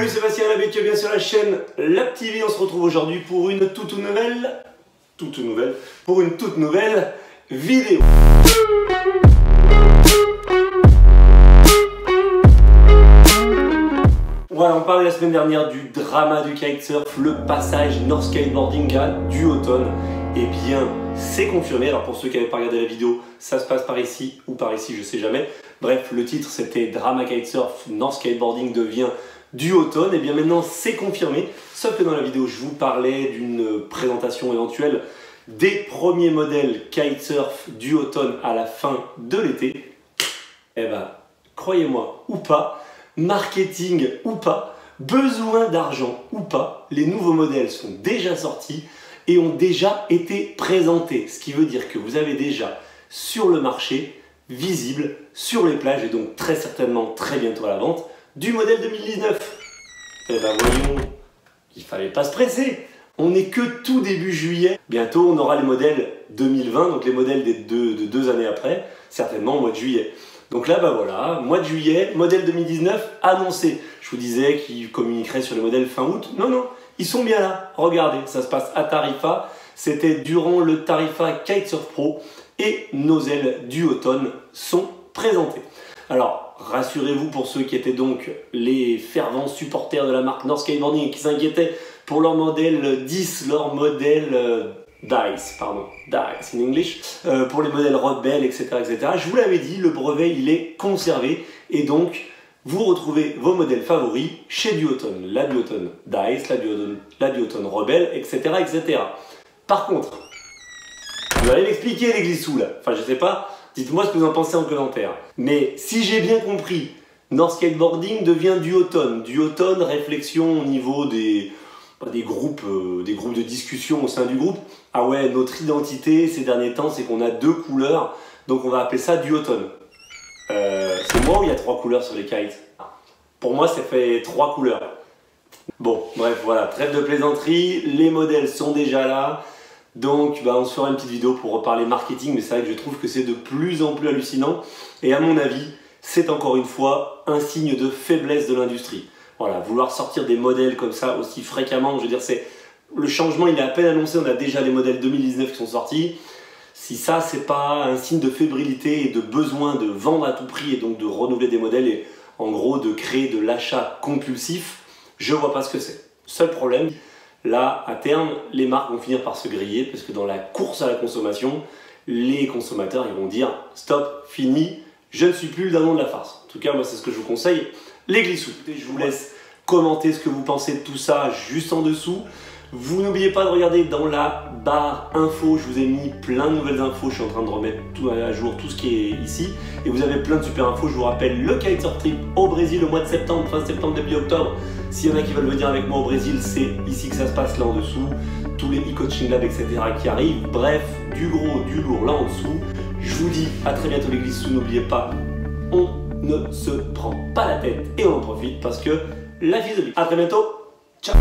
Salut Sébastien Labbé, tu es bien sur la chaîne Lab TV. On se retrouve aujourd'hui pour une toute nouvelle vidéo. Voilà, on parlait la semaine dernière du drama du kitesurf, le passage North Skateboarding à du automne. Eh bien, c'est confirmé. Alors pour ceux qui n'avaient pas regardé la vidéo, ça se passe par ici ou par ici, je sais jamais. Bref, le titre c'était Drama Kitesurf, North Skateboarding devient du automne. Et bien maintenant, c'est confirmé. Sauf que dans la vidéo, je vous parlais d'une présentation éventuelle des premiers modèles kitesurf du automne à la fin de l'été. Eh ben, croyez-moi ou pas, marketing ou pas, besoin d'argent ou pas, les nouveaux modèles sont déjà sortis et ont déjà été présentés. Ce qui veut dire que vous avez déjà sur le marché, visible sur les plages et donc très certainement très bientôt à la vente, du modèle 2019. Eh ben voyons, il fallait pas se presser. On n'est que tout début juillet. Bientôt on aura les modèles 2020, donc les modèles de deux années après, certainement au mois de juillet. Donc là, bah voilà, mois de juillet, modèle 2019 annoncé. Je vous disais qu'ils communiqueraient sur les modèles fin août. Non, non, ils sont bien là. Regardez, ça se passe à Tarifa. C'était durant le Tarifa Kitesurf Pro et nos ailes du automne sont présentées. Alors, rassurez-vous pour ceux qui étaient donc les fervents supporters de la marque North Skateboarding et qui s'inquiétaient pour leur modèle 10, leur modèle... Dice in English, pour les modèles Rebelle, etc., etc. Je vous l'avais dit, le brevet il est conservé et donc vous retrouvez vos modèles favoris chez Duotone, la Duotone Dice, la Duotone Rebelle, etc., etc. Par contre, vous allez m'expliquer les glissous là, enfin je sais pas, dites-moi ce que vous en pensez en commentaire. Mais si j'ai bien compris, North Skateboarding devient Duotone. Duotone, réflexion au niveau des groupes de discussion au sein du groupe. Ah ouais, notre identité ces derniers temps, c'est qu'on a 2 couleurs, donc on va appeler ça Duotone. C'est moi ou il y a 3 couleurs sur les kites? Pour moi, ça fait 3 couleurs. Bon, bref, voilà, trêve de plaisanterie, les modèles sont déjà là, donc bah, on se fera une petite vidéo pour reparler marketing, mais c'est vrai que je trouve que c'est de plus en plus hallucinant, et à mon avis, c'est encore une fois un signe de faiblesse de l'industrie. Voilà, vouloir sortir des modèles comme ça aussi fréquemment, je veux dire, le changement il est à peine annoncé, on a déjà les modèles 2019 qui sont sortis. Si ça, c'est pas un signe de fébrilité et de besoin de vendre à tout prix et donc de renouveler des modèles et en gros de créer de l'achat compulsif, je vois pas ce que c'est. Seul problème, là, à terme, les marques vont finir par se griller parce que dans la course à la consommation, les consommateurs ils vont dire stop, fini, je ne suis plus le dindon de la farce. En tout cas, moi, c'est ce que je vous conseille. Les glissous. Je vous laisse commenter ce que vous pensez de tout ça juste en dessous. Vous n'oubliez pas de regarder dans la barre info, je vous ai mis plein de nouvelles infos, je suis en train de remettre tout à jour, tout ce qui est ici. Et vous avez plein de super infos, je vous rappelle le kitesurf trip au Brésil au mois de septembre, fin septembre, début octobre. S'il y en a qui veulent venir avec moi au Brésil, c'est ici que ça se passe là en dessous. Tous les e-coaching labs, etc. qui arrivent. Bref, du gros, du lourd là en dessous. Je vous dis à très bientôt les glissous, n'oubliez pas, on ne se prend pas la tête et on en profite parce que la vie est de vie. A très bientôt, ciao.